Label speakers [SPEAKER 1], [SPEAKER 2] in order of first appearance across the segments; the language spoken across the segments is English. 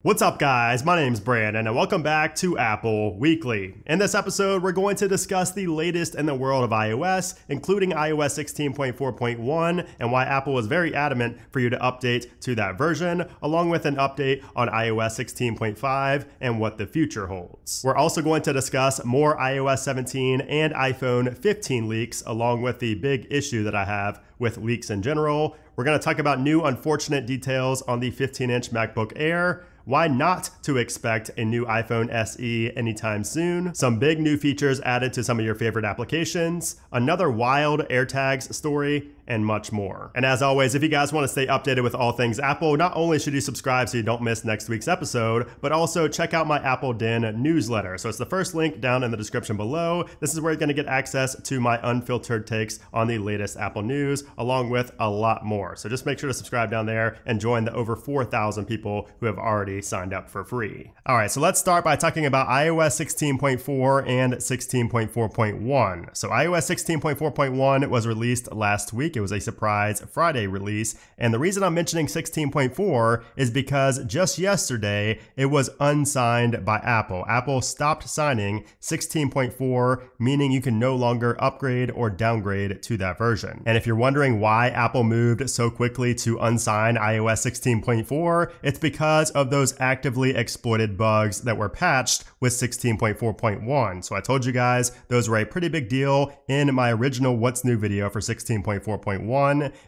[SPEAKER 1] What's up guys, my name's Brandon and welcome back to Apple Weekly. In this episode, we're going to discuss the latest in the world of iOS, including iOS 16.4.1 and why Apple was very adamant for you to update to that version, along with an update on iOS 16.5 and what the future holds. We're also going to discuss more iOS 17 and iPhone 15 leaks, along with the big issue that I have with leaks in general. We're going to talk about new unfortunate details on the 15-inch MacBook Air, why not to expect a new iPhone SE anytime soon, some big new features added to some of your favorite applications, another wild AirTags story, and much more. And as always, if you guys want to stay updated with all things Apple, not only should you subscribe so you don't miss next week's episode, but also check out my Apple Den newsletter. So it's the first link down in the description below. This is where you're going to get access to my unfiltered takes on the latest Apple news, along with a lot more. So just make sure to subscribe down there and join the over 4,000 people who have already signed up for free. All right, so let's start by talking about iOS 16.4 and 16.4.1. So iOS 16.4.1 was released last week. It was a surprise Friday release. And the reason I'm mentioning 16.4 is because just yesterday, it was unsigned by Apple. Apple stopped signing 16.4, meaning you can no longer upgrade or downgrade to that version. And if you're wondering why Apple moved so quickly to unsign iOS 16.4, it's because of those actively exploited bugs that were patched with 16.4.1. So I told you guys those were a pretty big deal in my original What's New video for 16.4.1.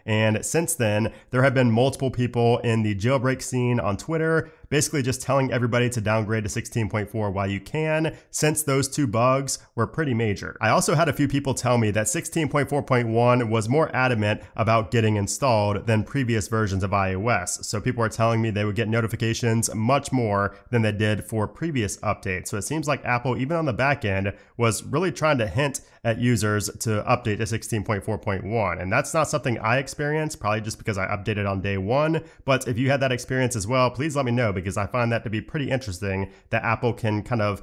[SPEAKER 1] And since then, there have been multiple people in the jailbreak scene on Twitter basically just telling everybody to downgrade to 16.4 while you can, since those two bugs were pretty major. I also had a few people tell me that 16.4.1 was more adamant about getting installed than previous versions of iOS. So people are telling me they would get notifications much more than they did for previous updates. So it seems like Apple, even on the back end, was really trying to hint at users to update to 16.4.1. And that's not something I experienced, probably just because I updated on day one. But if you had that experience as well, please let me know, because I find that to be pretty interesting that Apple can kind of,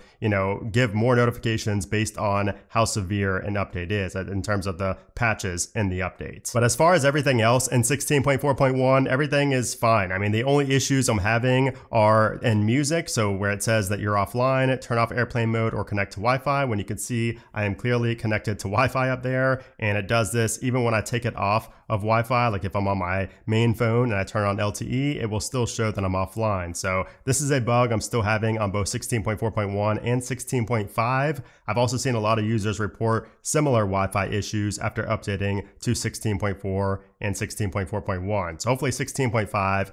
[SPEAKER 1] give more notifications based on how severe an update is in terms of the patches in the updates. But as far as everything else in 16.4.1, everything is fine. I mean, the only issues I'm having are in music. So where it says that you're offline, turn off airplane mode or connect to Wi-Fi, when you can see I am clearly connected to Wi-Fi up there. And it does this even when I take it off of Wi-Fi. Like if I'm on my main phone and I turn on LTE, it will still show that I'm offline. So this is a bug I'm still having on both 16.4.1 and 16.5. I've also seen a lot of users report similar Wi-Fi issues after updating to 16.4 and 16.4.1. So hopefully 16.5,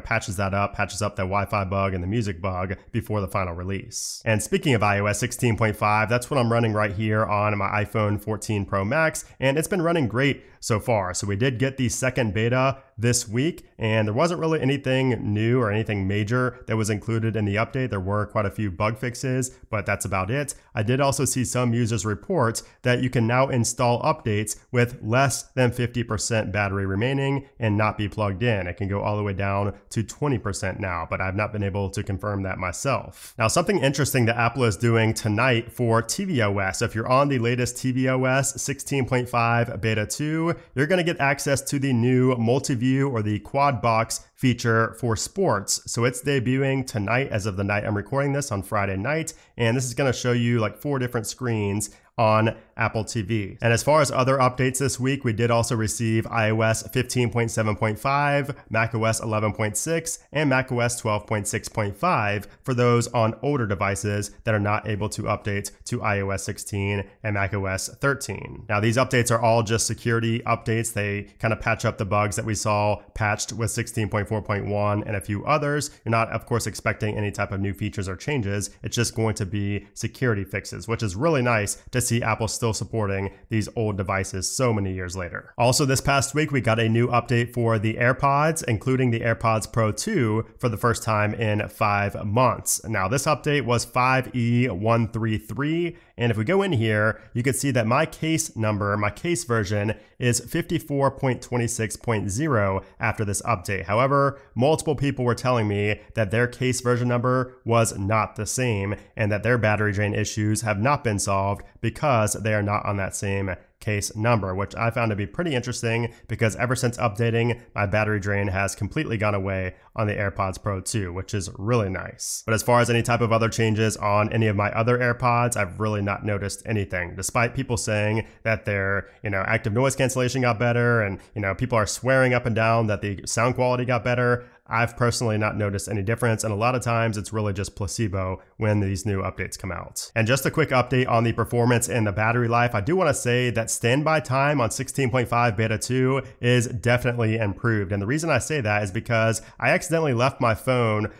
[SPEAKER 1] patches that up, patches up that Wi-Fi bug and the music bug before the final release. And speaking of iOS 16.5, that's what I'm running right here on my iPhone 14 Pro Max, and it's been running great so far. So we did get the second beta this week, and there wasn't really anything new or anything major that was included in the update. There were quite a few bug fixes, but that's about it. I did also see some users report that you can now install updates with less than 50% battery remaining and not be plugged in. It can go all the way down to 20% now, but I've not been able to confirm that myself. Now, something interesting that Apple is doing tonight for tvOS, if you're on the latest tvOS 16.5 beta 2, you're going to get access to the new multi-view or the quad box feature for sports. So it's debuting tonight as of the night I'm recording this on Friday night. And this is going to show you like 4 different screens on Apple TV. And as far as other updates this week, we did also receive iOS 15.7.5, macOS 11.6, and macOS 12.6.5 for those on older devices that are not able to update to iOS 16 and macOS 13. Now, these updates are all just security updates. They kind of patch up the bugs that we saw patched with 16.4.1 and a few others. You're not, of course, expecting any type of new features or changes. It's just going to be security fixes, which is really nice to see Apple still supporting these old devices so many years later. Also, this past week, we got a new update for the AirPods, including the AirPods Pro 2 for the first time in 5 months. Now, this update was 5E133. And if we go in here, you can see that my case number, my case version is 54.26.0 after this update. However, multiple people were telling me that their case version number was not the same and that their battery drain issues have not been solved because they are not on that same case number, which I found to be pretty interesting because ever since updating, my battery drain has completely gone away on the AirPods Pro 2, which is really nice. But as far as any type of other changes on any of my other AirPods, I've really not noticed anything, despite people saying that their, active noise cancellation got better and, people are swearing up and down that the sound quality got better. I've personally not noticed any difference, and a lot of times it's really just placebo when these new updates come out. And just a quick update on the performance and the battery life, I do want to say that standby time on 16.5 Beta 2 is definitely improved. And the reason I say that is because I accidentally left my phone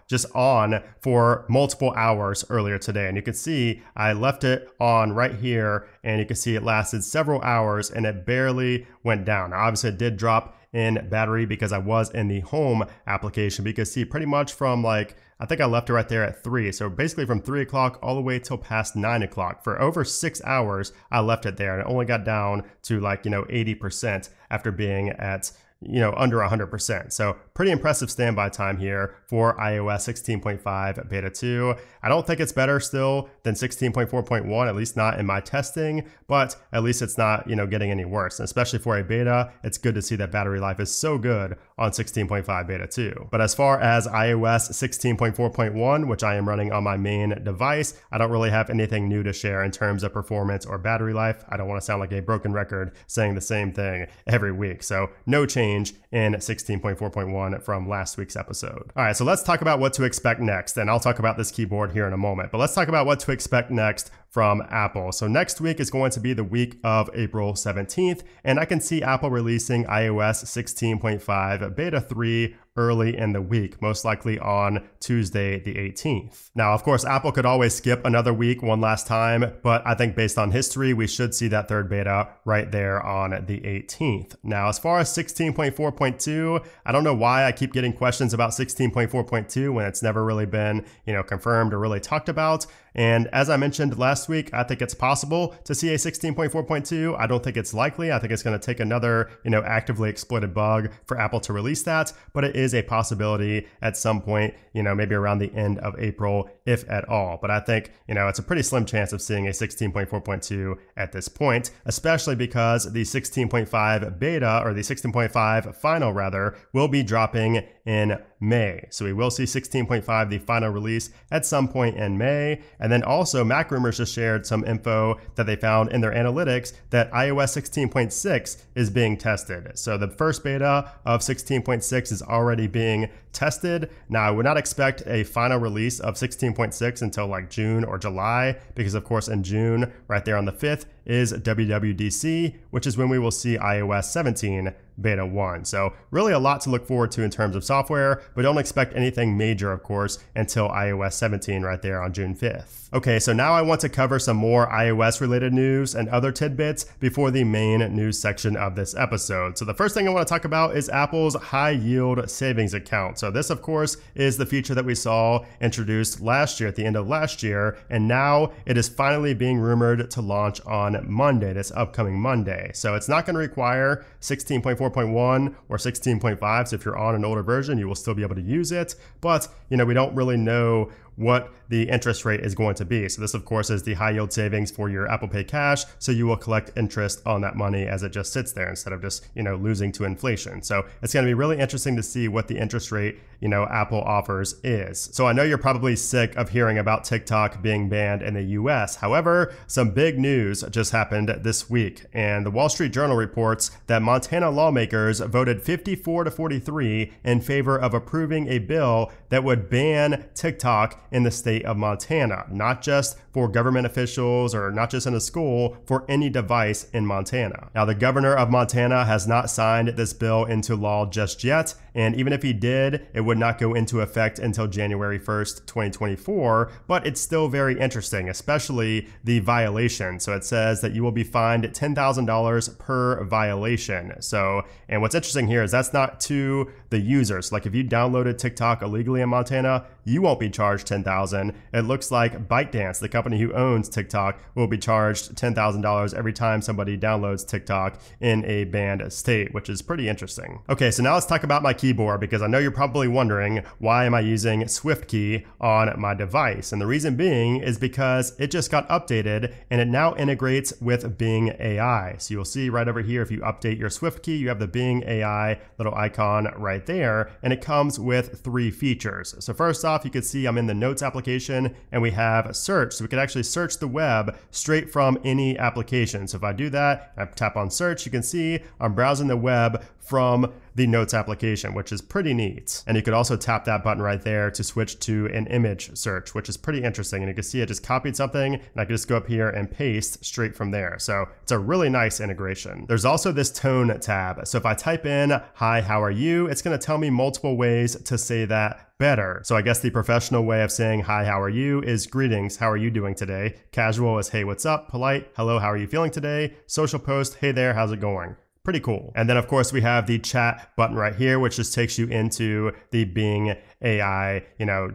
[SPEAKER 1] just on for multiple hours earlier today. And you can see I left it on right here, and you can see it lasted several hours and it barely went down. Now, obviously it did drop in battery because I was in the home application, but you can see pretty much from I think I left it right there at 3. So basically from 3 o'clock all the way till past 9 o'clock. For over 6 hours, I left it there and it only got down to 80% after being at under 100%. So pretty impressive standby time here for iOS 16.5 Beta 2. I don't think it's better still than 16.4.1, at least not in my testing, but at least it's not, getting any worse. And especially for a beta, it's good to see that battery life is so good on 16.5 Beta 2. But as far as iOS 16.4.1, which I am running on my main device, I don't really have anything new to share in terms of performance or battery life. I don't want to sound like a broken record saying the same thing every week. So no change in 16.4.1 from last week's episode. All right, so let's talk about what to expect next. And I'll talk about this keyboard here in a moment, but let's talk about what to expect next from Apple. So next week is going to be the week of April 17th, and I can see Apple releasing iOS 16.5 Beta 3 early in the week, most likely on Tuesday the 18th. Now, of course, Apple could always skip another week one last time, but I think based on history, we should see that third beta right there on the 18th. Now, as far as 16.4.2, I don't know why I keep getting questions about 16.4.2 when it's never really been, confirmed or really talked about. And as I mentioned last week, I think it's possible to see a 16.4.2. I don't think it's likely. I think it's going to take another, actively exploited bug for Apple to release that, but it is a possibility at some point, maybe around the end of April, if at all. But I think, it's a pretty slim chance of seeing a 16.4.2 at this point, especially because the 16.5 beta, or the 16.5 final rather, will be dropping in May. So we will see 16.5, the final release, at some point in May. And then also Mac Rumors just shared some info that they found in their analytics that iOS 16.6 is being tested. So the first beta of 16.6 is already being tested. Now, I would not expect a final release of 16.6 until June or July, because of course in June, right there on the 5th, is WWDC, which is when we will see iOS 17 Beta 1. So really a lot to look forward to in terms of software, but don't expect anything major, of course, until iOS 17 right there on June 5th. Okay, so now I want to cover some more iOS related news and other tidbits before the main news section of this episode. So the first thing I want to talk about is Apple's high yield savings account. So this, of course, is the feature that we saw introduced last year at the end of last year, and now it is finally being rumored to launch on Monday, this upcoming Monday. So it's not going to require 16.4.1 or 16.5. So if you're on an older version, you will still be able to use it. But, we don't really know what the interest rate is going to be. So this, of course, is the high yield savings for your Apple Pay cash. So you will collect interest on that money as it just sits there instead of just, losing to inflation. So it's going to be really interesting to see what the interest rate, Apple offers is. So I know you're probably sick of hearing about TikTok being banned in the US. However, some big news just happened this week, and the Wall Street Journal reports that Montana lawmakers voted 54-43 in favor of approving a bill that would ban TikTok in the state of Montana, not just for government officials or not just in a school, for any device in Montana. Now, the governor of Montana has not signed this bill into law just yet, and even if he did, it would not go into effect until January 1st, 2024, but it's still very interesting, especially the violation. So it says that you will be fined $10,000 per violation. So, and what's interesting here is that's not to the the users. Like if you downloaded TikTok illegally in Montana, you won't be charged $10,000. It looks like ByteDance, the company who owns TikTok, will be charged $10,000 every time somebody downloads TikTok in a banned state, which is pretty interesting. Okay, so now let's talk about my keyboard, because I know you're probably wondering, why am I using SwiftKey on my device? And the reason being is because it just got updated and it now integrates with Bing AI. So you'll see right over here, if you update your SwiftKey, you have the Bing AI little icon right there, and it comes with 3 features. So first off, you can see I'm in the Notes application and we have search. So we can actually search the web straight from any application. So if I do that, I tap on search, you can see I'm browsing the web from the Notes application, which is pretty neat. And you could also tap that button right there to switch to an image search, which is pretty interesting. And you can see I just copied something and I can just go up here and paste straight from there. So it's a really nice integration. There's also this tone tab. So if I type in, "Hi, how are you?" it's gonna tell me multiple ways to say that better. So I guess the professional way of saying "Hi, how are you?" is "Greetings, how are you doing today?" Casual is "Hey, what's up?" Polite, "Hello, how are you feeling today?" Social post, "Hey there, how's it going?" Pretty cool. And then of course we have the chat button right here, which just takes you into the Bing AI,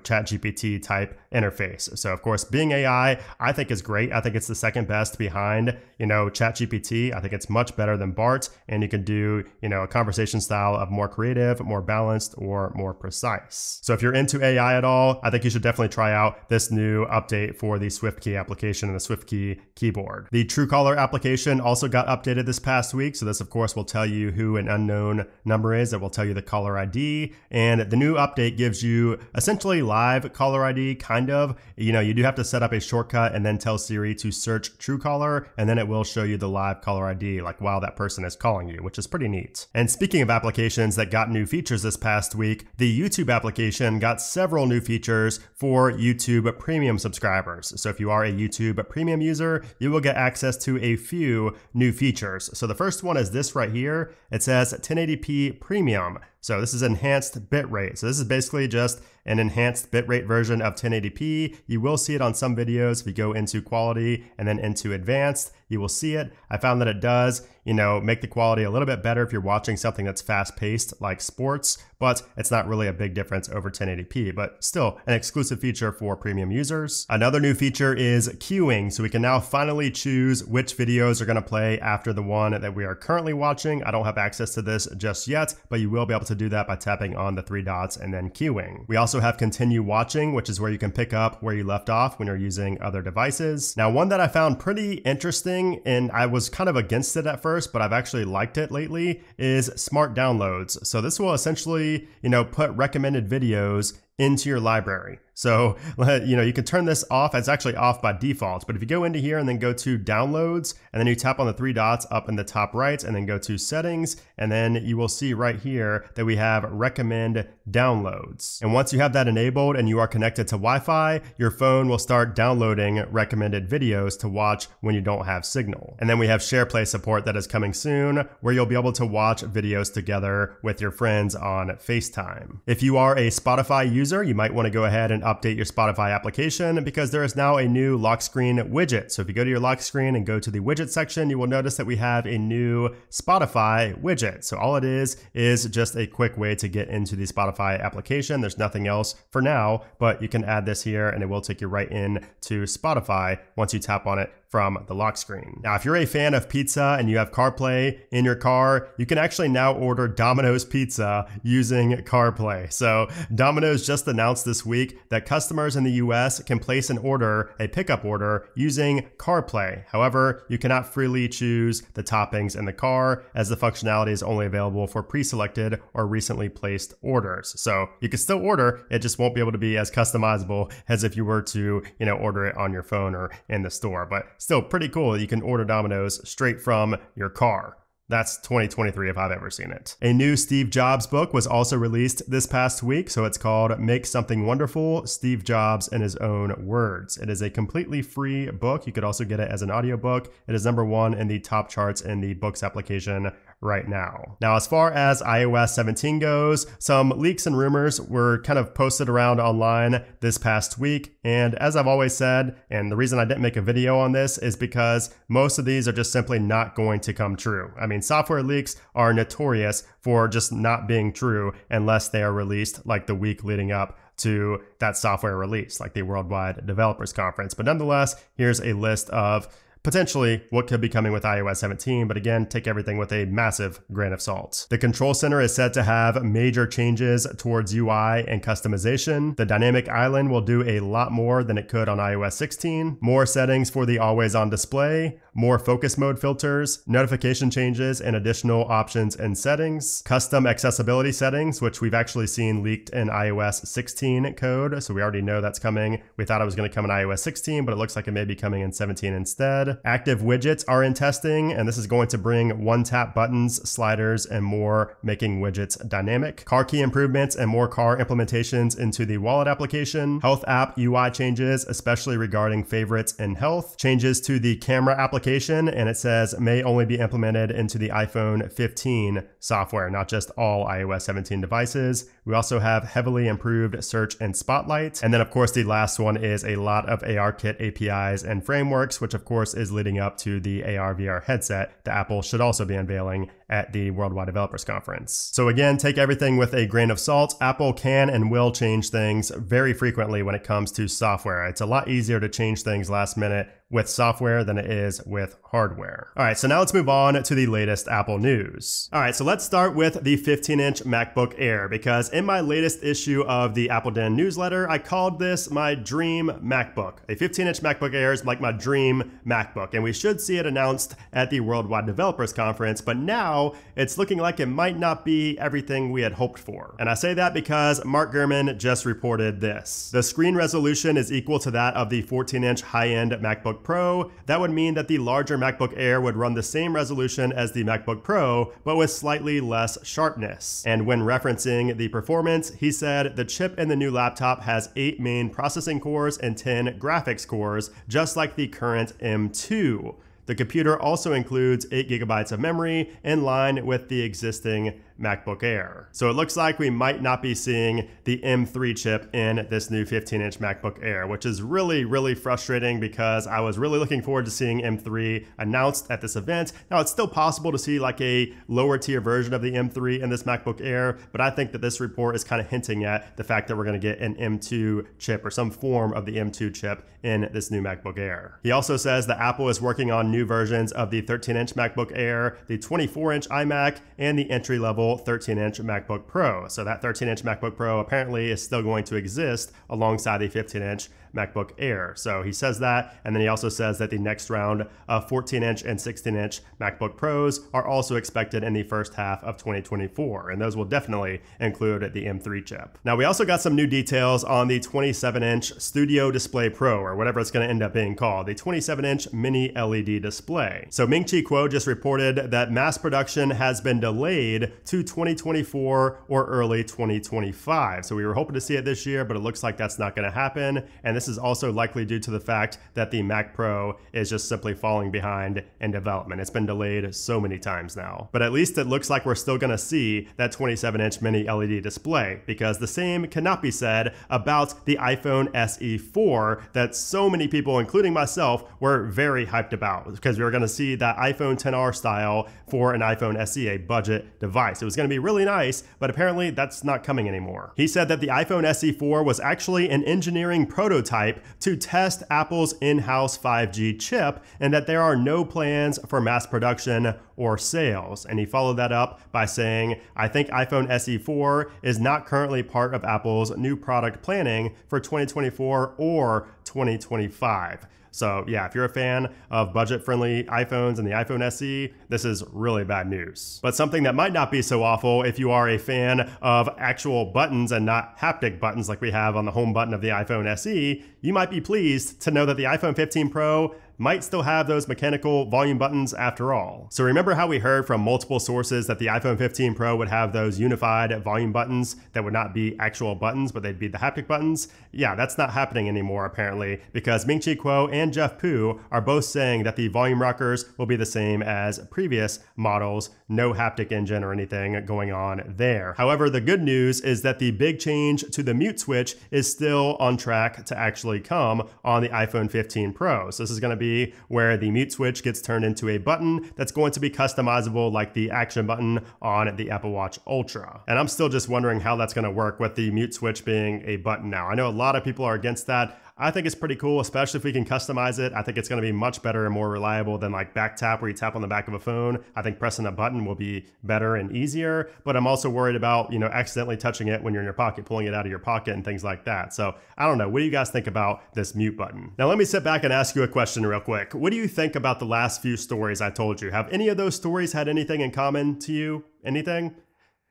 [SPEAKER 1] chat GPT type interface. So of course, Bing AI, I think is great. I think it's the second best behind, chat GPT. I think it's much better than Bart, and you can do, a conversation style of more creative, more balanced, or more precise. So if you're into AI at all, I think you should definitely try out this new update for the SwiftKey application and the SwiftKey keyboard. The Truecaller application also got updated this past week. So this of course will tell you who an unknown number is. It will tell you the caller ID, and the new update gives you essentially live caller ID, kind of. You do have to set up a shortcut and then tell Siri to search Truecaller, and then it will show you the live caller ID, like while that person is calling you, which is pretty neat. And speaking of applications that got new features this past week, the YouTube application got several new features for YouTube Premium subscribers. So if you are a YouTube Premium user, you will get access to a few new features. So the first one is this right here. It says 1080p Premium. So this is enhanced bitrate. So this is basically just an enhanced bitrate version of 1080p. You will see it on some videos. If you go into quality and then into advanced, you will see it. I found that it does, make the quality a little bit better if you're watching something that's fast paced like sports, but it's not really a big difference over 1080p, but still an exclusive feature for premium users. Another new feature is queuing. So we can now finally choose which videos are going to play after the one that we are currently watching. I don't have access to this just yet, but you will be able to do that by tapping on the 3 dots and then queuing. We also have continue watching, which is where you can pick up where you left off when you're using other devices. Now, one that I found pretty interesting, and I was kind of against it at first, but I've actually liked it lately, is smart downloads. So this will essentially, put recommended videos into your library. So, you can turn this off. It's actually off by default, but if you go into here and then go to downloads, and then you tap on the 3 dots up in the top right, and then go to settings, and then you will see right here that we have recommend downloads. And once you have that enabled and you are connected to Wi-Fi, your phone will start downloading recommended videos to watch when you don't have signal. And then we have SharePlay support that is coming soon, where you'll be able to watch videos together with your friends on FaceTime. If you are a Spotify user, you might want to go ahead and update your Spotify application, because there is now a new lock screen widget. So if you go to your lock screen and go to the widget section, you will notice that we have a new Spotify widget. So all it is just a quick way to get into the Spotify application. There's nothing else for now, but you can add this here and it will take you right in to Spotify once you tap on it from the lock screen. Now, if you're a fan of pizza and you have CarPlay in your car, you can actually now order Domino's pizza using CarPlay. So Domino's just announced this week that customers in the US can place an order, a pickup order, using CarPlay. However, you cannot freely choose the toppings in the car, as the functionality is only available for pre-selected or recently placed orders. So you can still order, it just won't be able to be as customizable as if you were to, order it on your phone or in the store. But still pretty cool that you can order Domino's straight from your car. That's 2023 if I've ever seen it. A new Steve Jobs book was also released this past week. So it's called Make Something Wonderful, Steve Jobs in His Own Words. It is a completely free book. You could also get it as an audiobook. It is #1 in the top charts in the books application right now. Now, as far as iOS 17 goes, some leaks and rumors were kind of posted around online this past week. And as I've always said, and the reason I didn't make a video on this is because most of these are just simply not going to come true. I mean, software leaks are notorious for just not being true unless they are released like the week leading up to that software release, like the Worldwide Developers Conference. But nonetheless, here's a list of potentially what could be coming with iOS 17, but again, take everything with a massive grain of salt. The Control Center is said to have major changes towards UI and customization. The Dynamic Island will do a lot more than it could on iOS 16. More settings for the always-on display, more focus mode filters, notification changes, and additional options and settings. Custom accessibility settings, which we've actually seen leaked in iOS 16 code, so we already know that's coming. We thought it was going to come in iOS 16, but it looks like it may be coming in 17 instead. Active widgets are in testing, and this is going to bring one-tap buttons, sliders, and more, making widgets dynamic. Car key improvements and more car implementations into the wallet application. Health app UI changes, especially regarding favorites and health. Changes to the camera application, and it says may only be implemented into the iPhone 15 software, not just all iOS 17 devices. We also have heavily improved search and spotlight. And then of course the last one is a lot of ARKit APIs and frameworks, which of course is leading up to the AR VR headset that Apple should also be unveiling at the Worldwide Developers Conference. So again, take everything with a grain of salt. Apple can and will change things very frequently when it comes to software. It's a lot easier to change things last minute with software than it is with hardware. All right, so now let's move on to the latest Apple news. All right, so let's start with the 15-inch MacBook Air, because in my latest issue of the Apple Den newsletter, I called this my dream MacBook. A 15-inch MacBook Air is like my dream MacBook, and we should see it announced at the Worldwide Developers Conference, but now it's looking like it might not be everything we had hoped for. And I say that because Mark Gurman just reported this. The screen resolution is equal to that of the 14-inch high-end MacBook Pro. That would mean that the larger MacBook Air would run the same resolution as the MacBook Pro, but with slightly less sharpness. And when referencing the performance, he said the chip in the new laptop has 8 main processing cores and 10 graphics cores, just like the current M2. The computer also includes 8 gigabytes of memory, in line with the existing MacBook Air. So it looks like we might not be seeing the M3 chip in this new 15-inch MacBook Air, which is really, really frustrating because I was really looking forward to seeing M3 announced at this event. Now, it's still possible to see like a lower tier version of the M3 in this MacBook Air, but I think that this report is kind of hinting at the fact that we're going to get an M2 chip or some form of the M2 chip in this new MacBook Air. He also says that Apple is working on new versions of the 13-inch MacBook Air, the 24-inch iMac, and the entry-level 13-inch MacBook Pro. So that 13-inch MacBook Pro apparently is still going to exist alongside the 15-inch MacBook Air. So he says that, and then he also says that the next round of 14-inch and 16-inch MacBook Pros are also expected in the first half of 2024, and those will definitely include the M3 chip. Now, we also got some new details on the 27-inch Studio Display Pro, or whatever it's going to end up being called, the 27-inch mini LED display. So Ming-Chi Kuo just reported that mass production has been delayed to 2024 or early 2025. So we were hoping to see it this year, but it looks like that's not going to happen. And this is also likely due to the fact that the Mac Pro is just simply falling behind in development. It's been delayed so many times now. But at least it looks like we're still going to see that 27-inch mini LED display, because the same cannot be said about the iPhone SE 4 that so many people, including myself, were very hyped about, because we were going to see that iPhone XR style for an iPhone SE, a budget device. It was going to be really nice, but apparently that's not coming anymore. He said that the iPhone SE 4 was actually an engineering prototype to test Apple's in-house 5G chip, and that there are no plans for mass production or sales. And he followed that up by saying, I think iPhone SE 4 is not currently part of Apple's new product planning for 2024 or 2025. So yeah, if you're a fan of budget-friendly iPhones and the iPhone SE, this is really bad news. But something that might not be so awful if you are a fan of actual buttons and not haptic buttons like we have on the home button of the iPhone SE, you might be pleased to know that the iPhone 15 Pro might still have those mechanical volume buttons after all. So remember how we heard from multiple sources that the iPhone 15 Pro would have those unified volume buttons that would not be actual buttons, but they'd be the haptic buttons? Yeah, that's not happening anymore apparently, because Ming-Chi Kuo and Jeff Pu are both saying that the volume rockers will be the same as previous models, no haptic engine or anything going on there. However, the good news is that the big change to the mute switch is still on track to actually come on the iPhone 15 Pro. So this is going to be where the mute switch gets turned into a button that's going to be customizable like the action button on the Apple Watch Ultra. And I'm still just wondering how that's going to work with the mute switch being a button now. I know a lot of people are against that. I think it's pretty cool, especially if we can customize it. I think it's going to be much better and more reliable than like back tap where you tap on the back of a phone. I think pressing a button will be better and easier, but I'm also worried about, accidentally touching it when you're in your pocket, pulling it out of your pocket and things like that. So I don't know. What do you guys think about this mute button? Now let me sit back and ask you a question real quick. What do you think about the last few stories I told you? Have any of those stories had anything in common to you? Anything?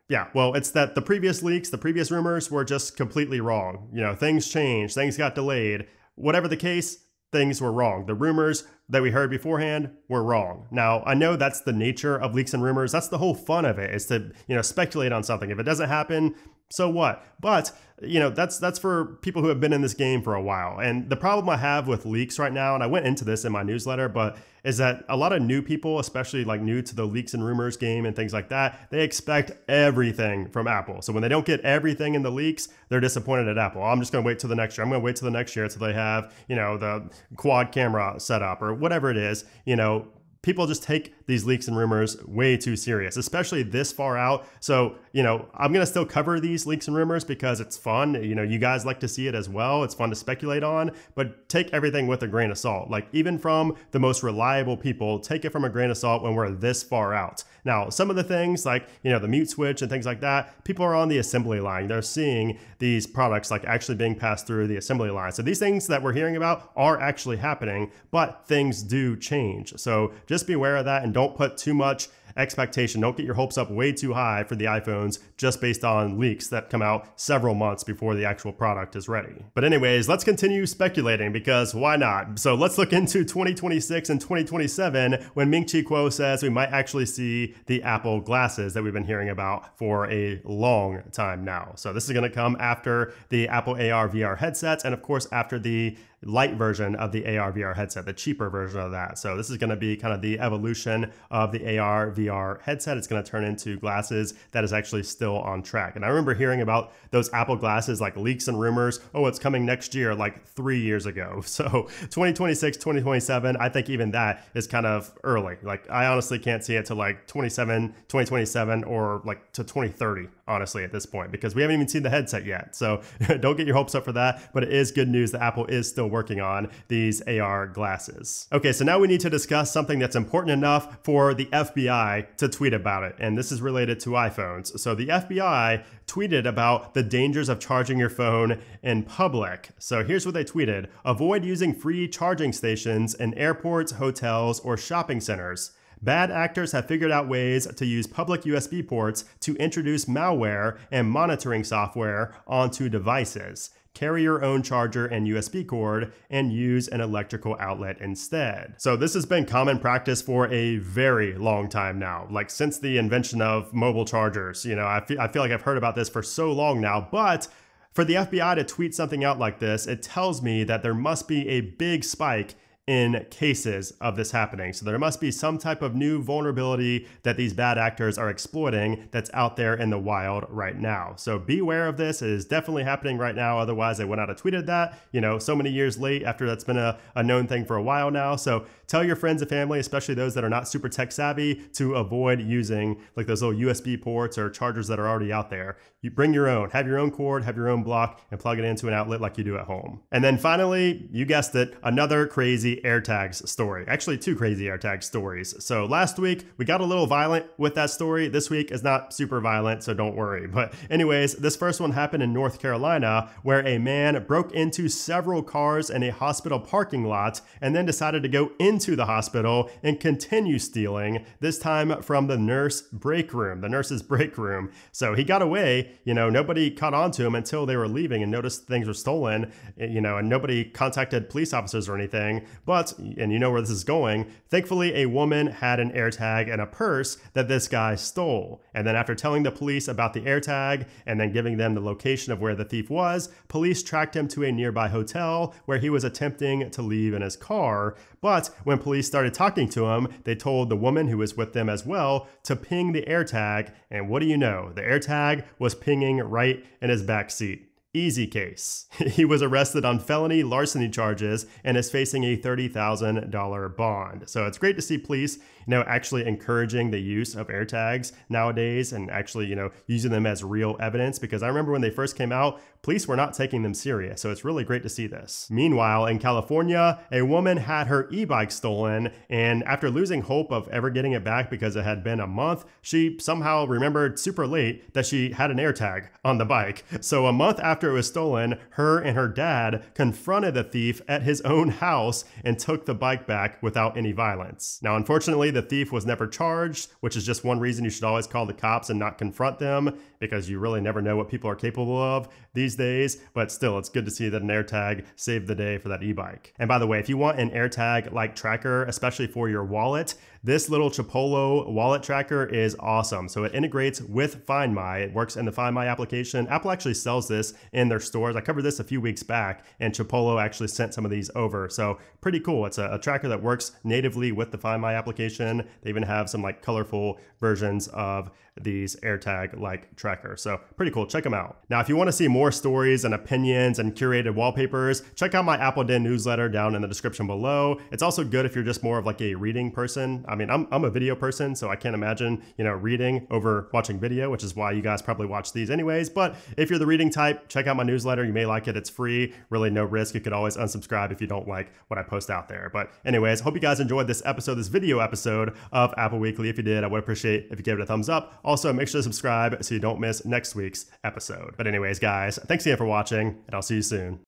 [SPEAKER 1] Yeah, well, it's that the previous leaks, the previous rumors were just completely wrong. Things changed, things got delayed. Whatever the case, things were wrong. The rumors that we heard beforehand were wrong. Now, I know that's the nature of leaks and rumors. That's the whole fun of it, is to, speculate on something. If it doesn't happen, so what? But, that's for people who have been in this game for a while. And the problem I have with leaks right now, and I went into this in my newsletter, but is that a lot of new people, especially like new to the leaks and rumors game and things like that, they expect everything from Apple. So when they don't get everything in the leaks, they're disappointed at Apple. I'm just going to wait till the next year. I'm going to wait till the next year until they have, the quad camera setup or whatever it is, people just take these leaks and rumors way too serious, especially this far out. So, I'm going to still cover these leaks and rumors because it's fun. You guys like to see it as well. It's fun to speculate on, but take everything with a grain of salt. Like even from the most reliable people, take it from a grain of salt when we're this far out. Now, some of the things like, the mute switch and things like that, people are on the assembly line. They're seeing these products like actually being passed through the assembly line. So these things that we're hearing about are actually happening, but things do change. So just be aware of that and don't put too much expectation. Don't get your hopes up way too high for the iPhones just based on leaks that come out several months before the actual product is ready. But anyways, let's continue speculating because why not? So let's look into 2026 and 2027 when Ming-Chi Kuo says we might actually see the Apple glasses that we've been hearing about for a long time now. So this is going to come after the Apple AR VR headsets and of course after the light version of the AR VR headset, the cheaper version of that. So this is going to be kind of the evolution of the AR VR headset. It's going to turn into glasses that is actually still on track. And I remember hearing about those Apple glasses, like leaks and rumors. Oh, it's coming next year, like 3 years ago. So 2026, 2027, I think even that is kind of early. Like I honestly can't see it to like 2027 or like to 2030, honestly, at this point, because we haven't even seen the headset yet. So don't get your hopes up for that, but it is good news that Apple is still working on these AR glasses. Okay, so now we need to discuss something that's important enough for the FBI to tweet about it, and this is related to iPhones. So the FBI tweeted about the dangers of charging your phone in public. So here's what they tweeted: avoid using free charging stations in airports, hotels, or shopping centers. Bad actors have figured out ways to use public USB ports to introduce malware and monitoring software onto devices. Carry your own charger and USB cord and use an electrical outlet instead. So this has been common practice for a very long time now, like since the invention of mobile chargers. I feel like I've heard about this for so long now, but for the FBI to tweet something out like this, it tells me that there must be a big spike in cases of this happening. So there must be some type of new vulnerability that these bad actors are exploiting that's out there in the wild right now. So beware of this. It is definitely happening right now. Otherwise, they would not have tweeted that, so many years late after that's been a known thing for a while now. So tell your friends and family, especially those that are not super tech savvy, to avoid using like those little USB ports or chargers that are already out there. You bring your own, have your own cord, have your own block, and plug it into an outlet like you do at home. And then finally, you guessed it, another crazy AirTags story. Actually, two crazy AirTags stories. So last week, we got a little violent with that story. This week is not super violent, so don't worry. But anyways, this first one happened in North Carolina, where a man broke into several cars in a hospital parking lot and then decided to go into the hospital and continue stealing, this time from the nurse's break room. So he got away, nobody caught on to him until they were leaving and noticed things were stolen, and nobody contacted police officers or anything. But, and you know where this is going, thankfully a woman had an AirTag in a purse that this guy stole. And then after telling the police about the AirTag and then giving them the location of where the thief was, police tracked him to a nearby hotel where he was attempting to leave in his car. But when police started talking to him, they told the woman who was with them as well to ping the AirTag. And what do you know? The AirTag was pinging right in his back seat. Easy case. He was arrested on felony larceny charges and is facing a $30,000 bond. So it's great to see police, actually encouraging the use of AirTags nowadays and actually, using them as real evidence, because I remember when they first came out, police were not taking them serious. So it's really great to see this. Meanwhile, in California, a woman had her e-bike stolen, and after losing hope of ever getting it back because it had been a month, she somehow remembered super late that she had an AirTag on the bike. So a month after it was stolen, her and her dad confronted the thief at his own house and took the bike back without any violence. Now, unfortunately, the thief was never charged, which is just one reason you should always call the cops and not confront them, because you really never know what people are capable of these days. But still, it's good to see that an AirTag saved the day for that e-bike. And by the way, if you want an AirTag-like tracker, especially for your wallet, this little Chipolo wallet tracker is awesome. So it integrates with Find My. It works in the Find My application. Apple actually sells this in their stores. I covered this a few weeks back, and Chipolo actually sent some of these over. So pretty cool. It's a tracker that works natively with the Find My application. They even have some colorful versions of these AirTag-like trackers. So pretty cool. Check them out. Now, if you want to see more stories and opinions and curated wallpapers, check out my Apple Den newsletter down in the description below. It's also good if you're just more of a reading person. I mean, I'm a video person, so I can't imagine, reading over watching video, which is why you guys probably watch these anyways. But if you're the reading type, check out my newsletter. You may like it. It's free, really no risk. You could always unsubscribe if you don't like what I post out there. But anyways, hope you guys enjoyed this video episode of Apple Weekly. If you did, I would appreciate if you gave it a thumbs up. Also, make sure to subscribe so you don't miss next week's episode. But anyways, guys, thanks again for watching, and I'll see you soon.